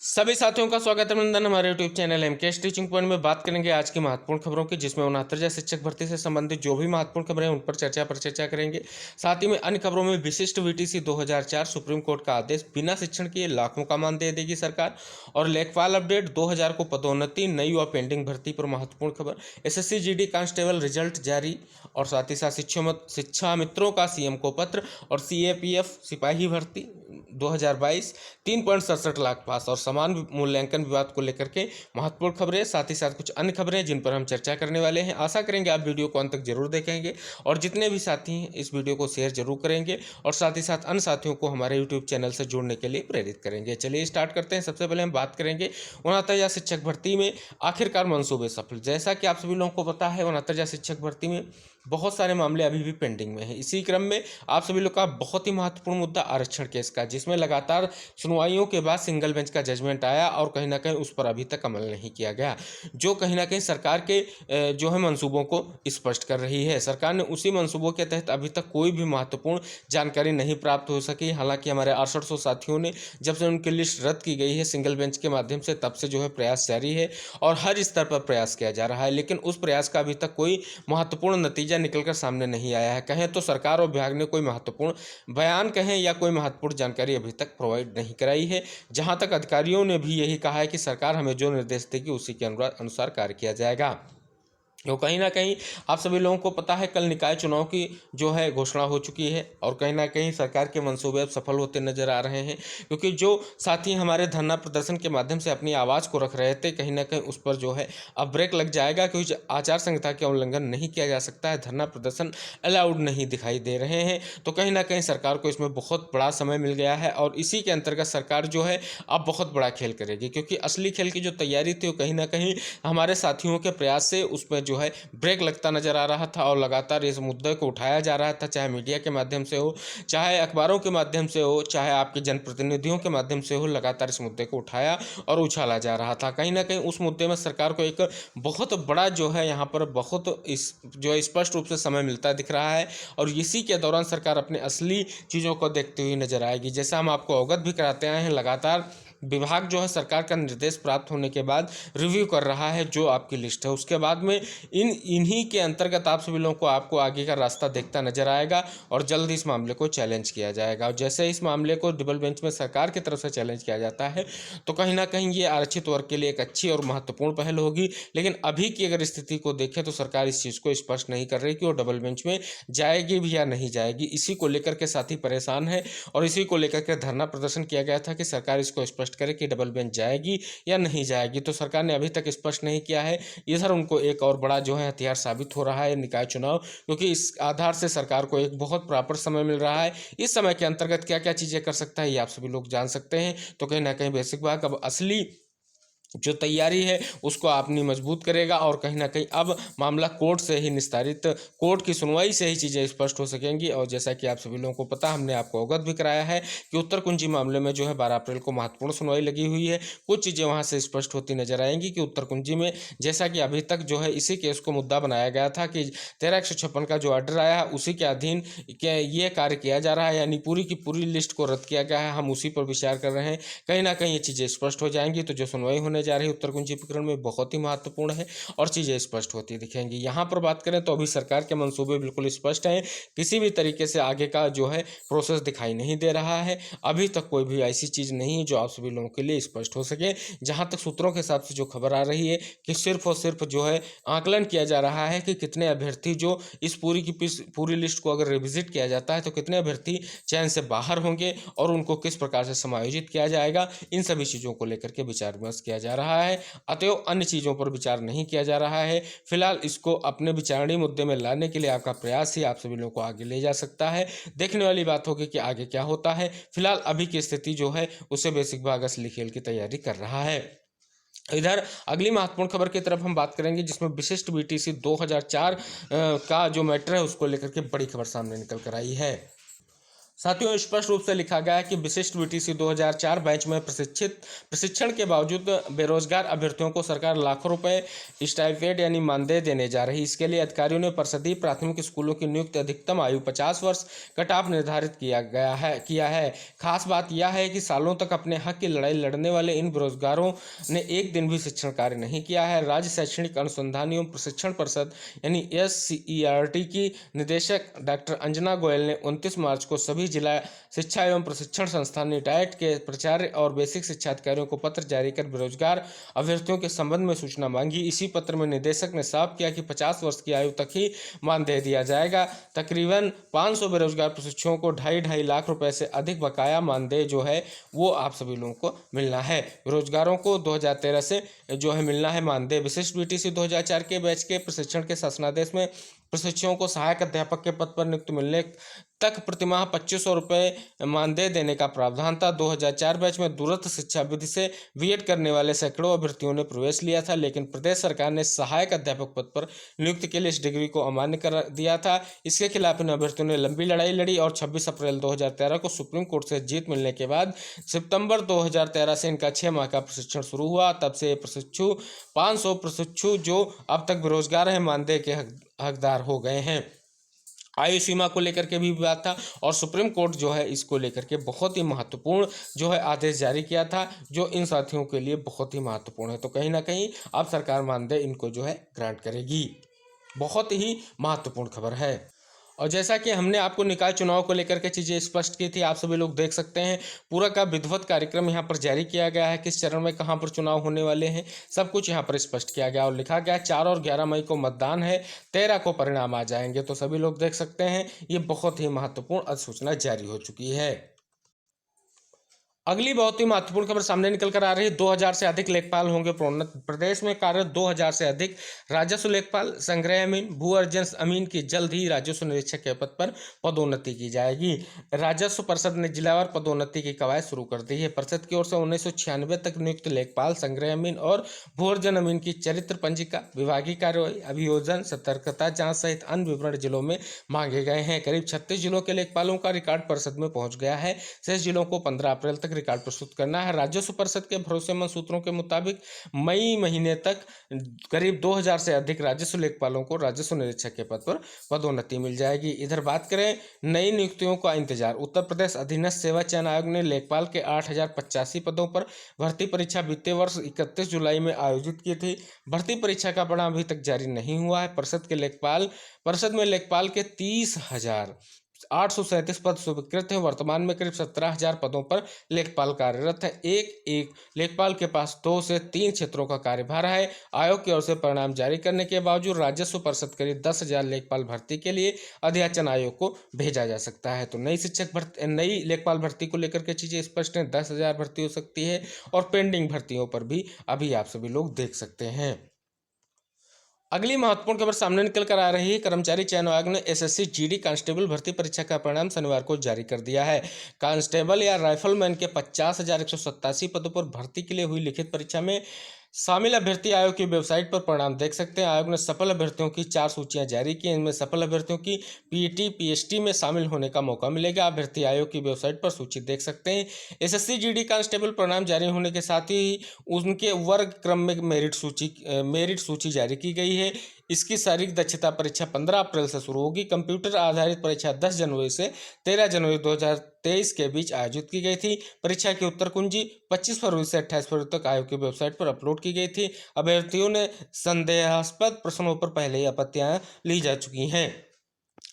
सभी साथियों का स्वागत है अभिनंदन हमारे YouTube channel MKS teaching point में बात करेंगे आज की महत्वपूर्ण खबरों की, जिसमें 69 शिक्षक भर्ती से संबंधित जो भी महत्वपूर्ण खबरें हैं उन पर चर्चा करेंगे। साथ ही में अन्य खबरों में विशिष्ट वीटीसी 2004 सुप्रीम कोर्ट का आदेश, बिना शिक्षण किए लाखों का मान दे देगी सरकार, और लेखपाल अपडेट 2000 को पदोन्नति, नई व पेंडिंग भर्ती पर महत्वपूर्ण खबर, एसएससी जीडी कांस्टेबल रिजल्ट जारी, और साथ ही साथ शिक्षा मित्रों का सीएम को पत्र, और सीएपीएफ सिपाही भर्ती 2022 3.67 लाख पास, और समान मूल्यांकन विवाद को लेकर के महत्वपूर्ण खबरें, साथ ही साथ कुछ अन्य खबरें जिन पर हम चर्चा करने वाले हैं। आशा करेंगे आप वीडियो को अंत तक जरूर देखेंगे और जितने भी साथी हैं इस वीडियो को शेयर जरूर करेंगे और साथ ही साथ अन्य साथियों को हमारे यूट्यूब चैनल से जुड़ने के लिए प्रेरित करेंगे। चलिए स्टार्ट करते हैं। सबसे पहले हम बात करेंगे 69 शिक्षक भर्ती में आखिरकार मंसूबे सफल। जैसा कि आप सभी लोगों को पता है 69 शिक्षक भर्ती में बहुत सारे मामले अभी भी पेंडिंग में हैं। इसी क्रम में आप सभी लोग का बहुत ही महत्वपूर्ण मुद्दा आरक्षण केस का, जिसमें लगातार सुनवाइयों के बाद सिंगल बेंच का जजमेंट आया और कहीं ना कहीं उस पर अभी तक अमल नहीं किया गया, जो कहीं ना कहीं सरकार के जो है मंसूबों को स्पष्ट कर रही है। सरकार ने उसी मंसूबों के तहत अभी तक कोई भी महत्वपूर्ण जानकारी नहीं प्राप्त हो सकी। हालांकि हमारे 6800 साथियों ने जब से उनकी लिस्ट रद्द की गई है सिंगल बेंच के माध्यम से, तब से जो है प्रयास जारी है और हर स्तर पर प्रयास किया जा रहा है, लेकिन उस प्रयास का अभी तक कोई महत्वपूर्ण नतीजा निकलकर सामने नहीं आया है। कहें तो सरकार और विभाग ने कोई महत्वपूर्ण बयान कहें या कोई महत्वपूर्ण जानकारी अभी तक प्रोवाइड नहीं कराई है। जहां तक अधिकारियों ने भी यही कहा है कि सरकार हमें जो निर्देश देगी उसी के अनुसार कार्य किया जाएगा। तो कहीं ना कहीं आप सभी लोगों को पता है कल निकाय चुनाव की जो है घोषणा हो चुकी है और कहीं ना कहीं सरकार के मंसूबे अब सफल होते नजर आ रहे हैं, क्योंकि जो साथी हमारे धरना प्रदर्शन के माध्यम से अपनी आवाज़ को रख रहे थे, कहीं ना कहीं उस पर जो है अब ब्रेक लग जाएगा, क्योंकि आचार संहिता का उल्लंघन नहीं किया जा सकता है, धरना प्रदर्शन अलाउड नहीं दिखाई दे रहे हैं। तो कहीं ना कहीं सरकार को इसमें बहुत बड़ा समय मिल गया है और इसी के अंतर्गत सरकार जो है अब बहुत बड़ा खेल करेगी, क्योंकि असली खेल की जो तैयारी थी वो कहीं ना कहीं हमारे साथियों के प्रयास से उसमें जो है ब्रेक लगता नजर आ रहा था और लगातार इस मुद्दे को उठाया जा रहा था, चाहे मीडिया के माध्यम से हो, चाहे अखबारों के माध्यम से हो, चाहे आपके जनप्रतिनिधियों के माध्यम से हो, लगातार इस मुद्दे को उठाया और उछाला जा रहा था। कहीं ना कहीं उस मुद्दे में सरकार को एक बहुत बड़ा जो है यहाँ पर बहुत जो स्पष्ट रूप से समय मिलता दिख रहा है और इसी के दौरान सरकार अपने असली चीज़ों को देखते हुए नजर आएगी। जैसा हम आपको अवगत भी कराते आए हैं, लगातार विभाग जो है सरकार का निर्देश प्राप्त होने के बाद रिव्यू कर रहा है जो आपकी लिस्ट है, उसके बाद में इन्हीं के अंतर्गत आप सभी लोगों को आपको आगे का रास्ता देखता नजर आएगा और जल्द इस मामले को चैलेंज किया जाएगा। और जैसे इस मामले को डबल बेंच में सरकार की तरफ से चैलेंज किया जाता है तो कहीं ना कहीं ये आरक्षित वर्ग के लिए एक अच्छी और महत्वपूर्ण पहल होगी, लेकिन अभी की अगर स्थिति को देखें तो सरकार इस चीज़ को स्पष्ट नहीं कर रही कि वो डबल बेंच में जाएगी भी या नहीं जाएगी। इसी को लेकर के साथी परेशान है और इसी को लेकर के धरना प्रदर्शन किया गया था कि सरकार इसको स्पष्ट करे कि डबल बेंच जाएगी या नहीं जाएगी। तो सरकार ने अभी तक स्पष्ट नहीं किया है। ये सर उनको एक और बड़ा जो है हथियार साबित हो रहा है निकाय चुनाव, क्योंकि इस आधार से सरकार को एक बहुत प्रॉपर समय मिल रहा है। इस समय के अंतर्गत क्या क्या चीज़ें कर सकता है ये आप सभी लोग जान सकते हैं। तो कहीं ना कहीं बेसिक बात अब असली जो तैयारी है उसको आपने मजबूत करेगा और कहीं ना कहीं अब मामला कोर्ट से ही निस्तारित, कोर्ट की सुनवाई से ही चीज़ें स्पष्ट हो सकेंगी। और जैसा कि आप सभी लोगों को पता, हमने आपको अवगत भी कराया है कि उत्तर कुंजी मामले में जो है 12 अप्रैल को महत्वपूर्ण सुनवाई लगी हुई है। कुछ चीज़ें वहाँ से स्पष्ट होती नजर आएंगी कि उत्तर कुंजी में जैसा कि अभी तक जो है इसी केस को मुद्दा बनाया गया था कि 13/156 का जो ऑर्डर आया उसी के अधीन ये कार्य किया जा रहा है, यानी पूरी की पूरी लिस्ट को रद्द किया गया है, हम उसी पर विचार कर रहे हैं। कहीं ना कहीं ये चीज़ें स्पष्ट हो जाएंगी तो जो सुनवाई होने जा रही है उत्तर कुंजी प्रकरण में बहुत ही महत्वपूर्ण है और चीज़ें स्पष्ट होती दिखेंगी। यहाँ पर बात करें तो अभी सरकार के मंसूबे बिल्कुल स्पष्ट हैं, किसी भी तरीके से आगे का जो है प्रोसेस दिखाई नहीं दे रहा है। अभी तक कोई भी ऐसी चीज़ नहीं है जो आप सभी लोगों के लिए स्पष्ट हो सके। जहाँ तक सूत्रों के हिसाब से जो खबर आ रही है कि सिर्फ और सिर्फ जो है आकलन किया जा रहा है कि कितने अभ्यर्थी जो इस पूरी लिस्ट को अगर रिविजिट किया जाता है तो कितने अभ्यर्थी चयन से बाहर होंगे और उनको किस प्रकार से समायोजित किया जाएगा, इन सभी चीज़ों को लेकर के विचार विमर्श किया जा रहा है। अतएव अन्य चीज़ों पर विचार नहीं किया जा रहा है। फिलहाल इसको अपने विचारणीय मुद्दे में लाने के लिए आपका प्रयास ही आप सभी लोगों को आगे ले जा सकता है। देखने वाली बात होगी कि आगे क्या होता है। फिलहाल अभी की स्थिति जो है उससे बेसिक भाग असली खेल की तैयारी कर रहा है। इधर अगली महत्वपूर्ण खबर की तरफ हम बात करेंगे, जिसमें विशिष्ट बीटीसी 2004 का जो मैटर है उसको लेकर के बड़ी खबर सामने निकल कर आई है। साथियों, स्पष्ट रूप से लिखा गया है कि विशिष्ट वीटीसी 2004 बैच में प्रशिक्षण के बावजूद बेरोजगार अभ्यर्थियों को सरकार लाखों रुपए स्टाइपेंड यानी मानदेय देने जा रही है। इसके लिए अधिकारियों ने परिषदीय प्राथमिक स्कूलों की नियुक्त अधिकतम आयु 50 वर्ष कट ऑफ निर्धारित किया है। खास बात यह है कि सालों तक अपने हक की लड़ाई लड़ने वाले इन बेरोजगारों ने एक दिन भी शिक्षण कार्य नहीं किया है। राज्य शैक्षणिक अनुसंधान एवं प्रशिक्षण परिषद यानी SCERT की निदेशक डॉक्टर अंजना गोयल ने 29 मार्च को सभी जिला शिक्षा एवं प्रशिक्षण संस्थान डाइट के प्राचार्य और बेसिक शिक्षा अधिकारियों को पत्र जारी कर बेरोजगार अभ्यर्थियों के संबंध में सूचना मांगी। इसी पत्र में निदेशक ने साफ किया कि 50 वर्ष की आयु तक ही मानदेय दिया जाएगा। तकरीबन 500 बेरोजगार प्रशिक्षुओं को 2.5 लाख रुपए से अधिक बकाया मानदेय जो है वो आप सभी लोगों को मिलना है। बेरोजगारों को 2013 से जो है मिलना है मानदेय। विशिष्ट बीटीसी 2004 के बैच के प्रशिक्षण के शासनादेश में प्रशिक्षुओं को सहायक अध्यापक के पद पर नियुक्त मिलने तक प्रतिमाह 2500 रुपये मानदेय देने का प्रावधान था। 2004 बैच में दूरस्थ शिक्षा विधि से बीएड करने वाले सैकड़ों अभ्यर्थियों ने प्रवेश लिया था, लेकिन प्रदेश सरकार ने सहायक अध्यापक पद पर नियुक्ति के लिए इस डिग्री को अमान्य कर दिया था। इसके खिलाफ इन अभ्यर्थियों ने लंबी लड़ाई लड़ी और 26 अप्रैल 2013 को सुप्रीम कोर्ट से जीत मिलने के बाद सितंबर 2013 से इनका 6 माह का प्रशिक्षण शुरू हुआ। तब से 500 प्रशिक्षु जो अब तक बेरोजगार हैं मानदेय के हकदार हो गए हैं। आयु सीमा को लेकर के भी विवाद था और सुप्रीम कोर्ट जो है इसको लेकर के बहुत ही महत्वपूर्ण जो है आदेश जारी किया था, जो इन साथियों के लिए बहुत ही महत्वपूर्ण है। तो कहीं ना कहीं अब सरकार मानदेय इनको जो है ग्रांट करेगी। बहुत ही महत्वपूर्ण खबर है। और जैसा कि हमने आपको निकाय चुनाव को लेकर के चीज़ें स्पष्ट की थी, आप सभी लोग देख सकते हैं पूरा का विधिवत कार्यक्रम यहाँ पर जारी किया गया है। किस चरण में कहाँ पर चुनाव होने वाले हैं सब कुछ यहाँ पर स्पष्ट किया गया और लिखा गया 4 और 11 मई को मतदान है, 13 को परिणाम आ जाएंगे। तो सभी लोग देख सकते हैं ये बहुत ही महत्वपूर्ण अधिसूचना जारी हो चुकी है। अगली बहुत ही महत्वपूर्ण खबर सामने निकल कर आ रही है। 2000 से अधिक लेखपाल होंगे प्रोन्नत। प्रदेश में कार्यरत 2000 से अधिक राजस्व लेखपाल संग्रह अमीन भू अर्जन अमीन की जल्द ही राजस्व निरीक्षक के पद पर पदोन्नति की जाएगी। राजस्व परिषद ने जिलावार पदोन्नति की कवायद शुरू कर दी है। परिषद की ओर से 1996 तक नियुक्त लेखपाल संग्रह अमीन और भू अर्जन अमीन की चरित्र पंजिका, विभागीय कार्यवाही, अभियोजन, सतर्कता जांच सहित अन्य विवरण जिलों में मांगे गए हैं। करीब 36 जिलों के लेखपालों का रिकॉर्ड परिषद में पहुंच गया है। शेष जिलों को 15 अप्रैल तक रिकॉर्ड प्रस्तुत करना है। राजस्व परिषद के भरोसेमंद सूत्रों के मुताबिक मई महीने तक करीब 2000 से अधिक राजस्व लेखपालों को राजस्व निरीक्षक के पद पर पदोन्नति मिल जाएगी। इधर बात करें नई नियुक्तियों का इंतजार। उत्तर प्रदेश अधीनस्थ सेवा चयन आयोग ने लेखपाल के 8085 पदों पर भर्ती परीक्षा बीते वर्ष 31 जुलाई में आयोजित की थी। भर्ती परीक्षा का परिणाम अभी तक जारी नहीं हुआ है। परिषद में लेखपाल के 30,837 पद स्वीकृत हैं। वर्तमान में करीब 17,000 पदों पर लेखपाल कार्यरत है। एक लेखपाल के पास 2 से 3 क्षेत्रों का कार्यभार है। आयोग की ओर से परिणाम जारी करने के बावजूद राजस्व परिषद करीब 10,000 लेखपाल भर्ती के लिए अध्याचन आयोग को भेजा जा सकता है। तो नई लेखपाल भर्ती को लेकर के चीजें स्पष्ट हैं। 10,000 भर्ती हो सकती है और पेंडिंग भर्तियों पर भी अभी आप सभी लोग देख सकते हैं। अगली महत्वपूर्ण खबर सामने निकल कर आ रही है। कर्मचारी चयन आयोग ने SSC GD कांस्टेबल भर्ती परीक्षा का परिणाम शनिवार को जारी कर दिया है। कांस्टेबल या राइफलमैन के 50,187 पदों पर भर्ती के लिए हुई लिखित परीक्षा में शामिल अभ्यर्थी आयोग की वेबसाइट पर परिणाम देख सकते हैं। आयोग ने सफल अभ्यर्थियों की 4 सूचियां जारी की। इनमें सफल अभ्यर्थियों की PET PST में शामिल होने का मौका मिलेगा। अभ्यर्थी आयोग की वेबसाइट पर सूची देख सकते हैं। SSC GD कांस्टेबल परिणाम जारी होने के साथ ही उनके वर्ग क्रम में मेरिट सूची जारी की गई है। इसकी शारीरिक दक्षता परीक्षा 15 अप्रैल से शुरू होगी। कंप्यूटर आधारित परीक्षा 10 जनवरी से 13 जनवरी 2023 के बीच आयोजित की गई थी। परीक्षा की उत्तर कुंजी 25 फरवरी से 28 फरवरी तक आयोग की वेबसाइट पर अपलोड की गई थी। अभ्यर्थियों ने संदेहास्पद प्रश्नों पर पहले ही आपत्तियां ली जा चुकी हैं।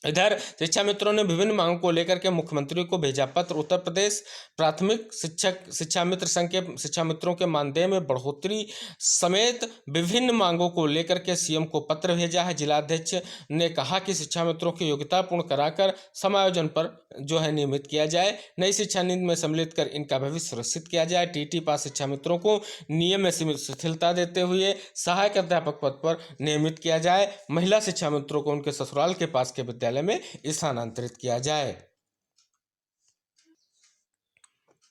इधर शिक्षा मित्रों ने विभिन्न मांगों को लेकर के मुख्यमंत्री को भेजा पत्र। उत्तर प्रदेश प्राथमिक शिक्षा मित्र संघ के शिक्षा मित्रों के मानदेय में बढ़ोतरी समेत विभिन्न मांगों को लेकर के CM को पत्र भेजा है। जिलाध्यक्ष ने कहा कि शिक्षा मित्रों की योग्यता पूर्ण कराकर समायोजन पर जो है नियमित किया जाए। नई शिक्षा नीति में सम्मिलित कर इनका भविष्य सुरक्षित किया जाए। TT पास शिक्षा मित्रों को नियम में सीमित शिथिलता देते हुए सहायक अध्यापक पद पर नियमित किया जाए। महिला शिक्षा मित्रों को उनके ससुराल के पास के विद्यालय में स्थानांतरित किया जाए।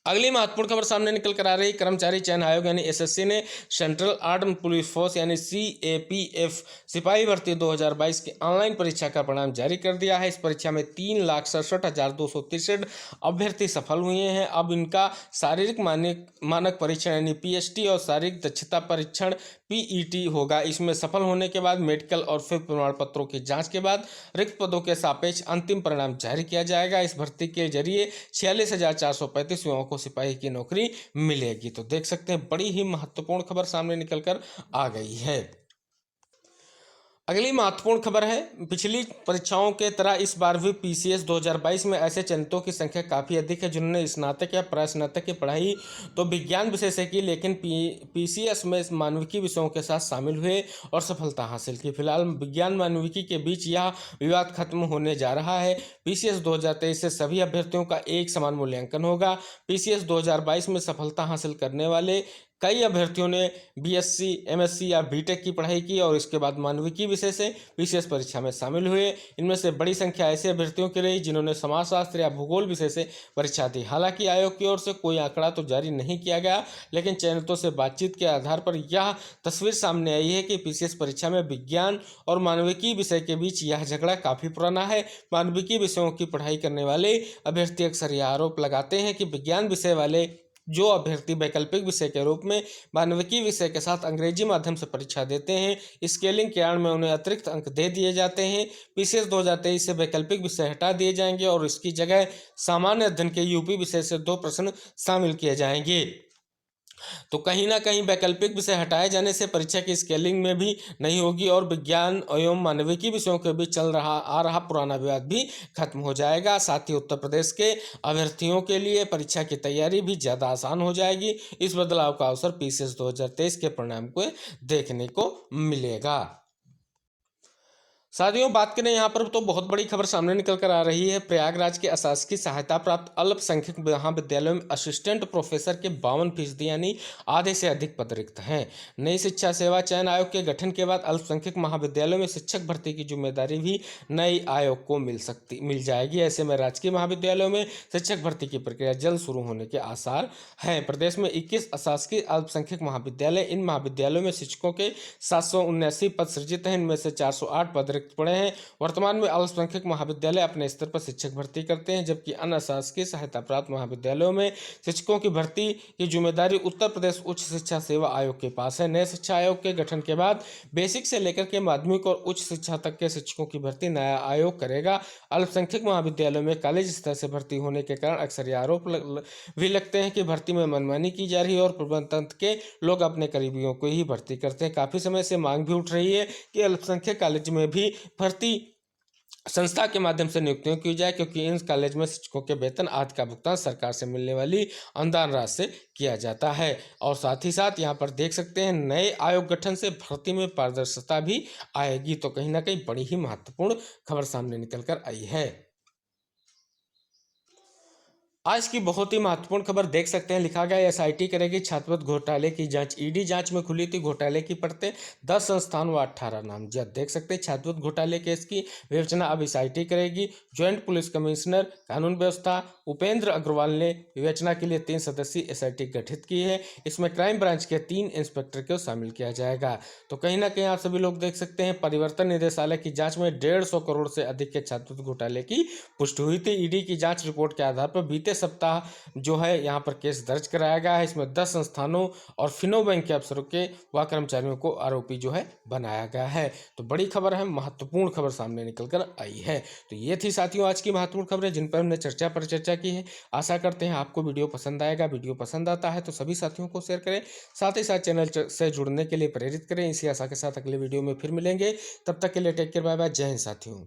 अगली महत्वपूर्ण खबर सामने निकल कर आ रही, कर्मचारी चयन आयोग यानी एसएससी ने सेंट्रल आर्म्ड पुलिस फोर्स यानी सीएपीएफ सिपाही भर्ती 2022 की ऑनलाइन परीक्षा का परिणाम जारी कर दिया है। इस परीक्षा में 3,67,263 अभ्यर्थी सफल हुए हैं। अब इनका शारीरिक मानक परीक्षण यानी पीएसटी और शारीरिक दक्षता परीक्षण पीईटी होगा। इसमें सफल होने के बाद मेडिकल और फिर प्रमाण पत्रों की जांच के बाद रिक्त पदों के सापेक्ष अंतिम परिणाम जारी किया जाएगा। इस भर्ती के जरिए 46,435 युवाओं को सिपाही की नौकरी मिलेगी। तो देख सकते हैं बड़ी ही महत्वपूर्ण खबर सामने निकलकर आ गई है। अगली महत्वपूर्ण खबर है, पिछली परीक्षाओं के तरह इस बार भी पीसीएस 2022 में ऐसे चयनितों की संख्या काफ़ी अधिक है जिन्होंने स्नातक या प्रास्नातक की पढ़ाई तो विज्ञान विषय से की, लेकिन पीसीएस में मानविकी विषयों के साथ शामिल हुए और सफलता हासिल की। फिलहाल विज्ञान मानविकी के बीच यह विवाद खत्म होने जा रहा है। पीसीएस 2023 से सभी अभ्यर्थियों का एक समान मूल्यांकन होगा। पीसीएस 2022 में सफलता हासिल करने वाले कई अभ्यर्थियों ने बीएससी, एमएससी या बीटेक की पढ़ाई की और इसके बाद मानविकी विषय से पीसीएस परीक्षा में शामिल हुए। इनमें से बड़ी संख्या ऐसे अभ्यर्थियों की रही जिन्होंने समाजशास्त्र या भूगोल विषय से परीक्षा दी। हालांकि आयोग की ओर से कोई आंकड़ा तो जारी नहीं किया गया, लेकिन चयनितों से बातचीत के आधार पर यह तस्वीर सामने आई है कि पीसीएस परीक्षा में विज्ञान और मानविकी विषय के बीच यह झगड़ा काफ़ी पुराना है। मानविकी विषयों की पढ़ाई करने वाले अभ्यर्थी अक्सर यह आरोप लगाते हैं कि विज्ञान विषय वाले जो अभ्यर्थी वैकल्पिक विषय के रूप में मानविकी विषय के साथ अंग्रेजी माध्यम से परीक्षा देते हैं, स्केलिंग के आड़ में उन्हें अतिरिक्त अंक दे दिए जाते हैं। पीसीएस 2023 से वैकल्पिक विषय हटा दिए जाएंगे और इसकी जगह सामान्य अध्ययन के यूपी विषय से 2 प्रश्न शामिल किए जाएंगे। तो कहीं ना कहीं वैकल्पिक विषय हटाए जाने से परीक्षा की स्केलिंग में भी नहीं होगी और विज्ञान एवं मानविकी विषयों के बीच चल रहा पुराना विवाद भी खत्म हो जाएगा। साथ ही उत्तर प्रदेश के अभ्यर्थियों के लिए परीक्षा की तैयारी भी ज़्यादा आसान हो जाएगी। इस बदलाव का अवसर पीसीएस 2023 के परिणाम को देखने को मिलेगा। साथियों, बात करें यहाँ पर तो बहुत बड़ी खबर सामने निकल कर आ रही है। प्रयागराज के अशासकीय सहायता प्राप्त अल्पसंख्यक महाविद्यालयों में असिस्टेंट प्रोफेसर के 52% यानी आधे से अधिक पद रिक्त हैं। नई शिक्षा सेवा चयन आयोग के गठन के बाद अल्पसंख्यक महाविद्यालयों में शिक्षक भर्ती की जिम्मेदारी भी नई आयोग को मिल जाएगी। ऐसे में राजकीय महाविद्यालयों में शिक्षक भर्ती की प्रक्रिया जल्द शुरू होने के आसार हैं। प्रदेश में 21 अशासकीय अल्पसंख्यक महाविद्यालय, इन महाविद्यालयों में शिक्षकों के 779 पद सृजित हैं। इनमें से 408 पद पड़े हैं। वर्तमान में अल्पसंख्यक महाविद्यालय अपने स्तर पर शिक्षक भर्ती करते हैं, जबकि अन्य शासकीय सहायता प्राप्त महाविद्यालयों में शिक्षकों की भर्ती की जिम्मेदारी उत्तर प्रदेश उच्च शिक्षा सेवा आयोग के पास है। नए शिक्षा आयोग के गठन के बाद बेसिक से लेकर के माध्यमिक और उच्च शिक्षा तक के शिक्षकों की भर्ती नया आयोग करेगा। अल्पसंख्यक महाविद्यालयों में कॉलेज स्तर से भर्ती होने के कारण अक्सर ये आरोप भी लगते हैं कि भर्ती में मनमानी की जा रही है और प्रबंधन तंत्र के लोग अपने करीबियों को ही भर्ती करते हैं। काफी समय से मांग भी उठ रही है कि अल्पसंख्यक कॉलेज में भी भर्ती संस्था के माध्यम से नियुक्तियां की जाए, क्योंकि इन कॉलेज में शिक्षकों के वेतन आदि का भुगतान सरकार से मिलने वाली अनुदान राशि से किया जाता है। और साथ ही साथ यहाँ पर देख सकते हैं नए आयोग गठन से भर्ती में पारदर्शिता भी आएगी। तो कहीं ना कहीं बड़ी ही महत्वपूर्ण खबर सामने निकल कर आई है। आज की बहुत ही महत्वपूर्ण खबर देख सकते हैं, लिखा गया एसआईटी करेगी छात्रवृत्ति घोटाले की जांच। ईडी जांच में खुली थी घोटाले की परतें, 10 संस्थान व 18 नामजद। देख सकते हैं छात्रवृत्ति घोटाले केस की विवेचना अब एसआईटी करेगी। ज्वाइंट पुलिस कमिश्नर कानून व्यवस्था उपेंद्र अग्रवाल ने विवेचना के लिए 3 सदस्यीय एसआईटी गठित की है। इसमें क्राइम ब्रांच के 3 इंस्पेक्टर को शामिल किया जाएगा। तो कहीं ना कहीं आप सभी लोग देख सकते हैं परिवर्तन निदेशालय की जांच में 150 करोड़ से अधिक के छात्रवृत्ति घोटाले की पुष्टि हुई थी। ईडी की जांच रिपोर्ट के आधार पर बीते सप्ताह जो है यहाँ पर केस दर्ज कराया गया है। इसमें 10 संस्थानों और फिनो बैंक के अफसरों के व कर्मचारियों को आरोपी जो है बनाया गया है। तो बड़ी खबर है, महत्वपूर्ण खबर सामने निकल कर आई है। तो ये थी साथियों आज की महत्वपूर्ण खबरें जिन पर हमने चर्चा की है। आशा करते हैं आपको वीडियो पसंद आएगा। वीडियो पसंद आता है तो सभी साथियों को शेयर करें, साथ ही साथ चैनल से जुड़ने के लिए प्रेरित करें। इसी आशा के साथ अगले वीडियो में फिर मिलेंगे। तब तक के लिए टेक केयर, बाय बाय, जय हिंद साथियों।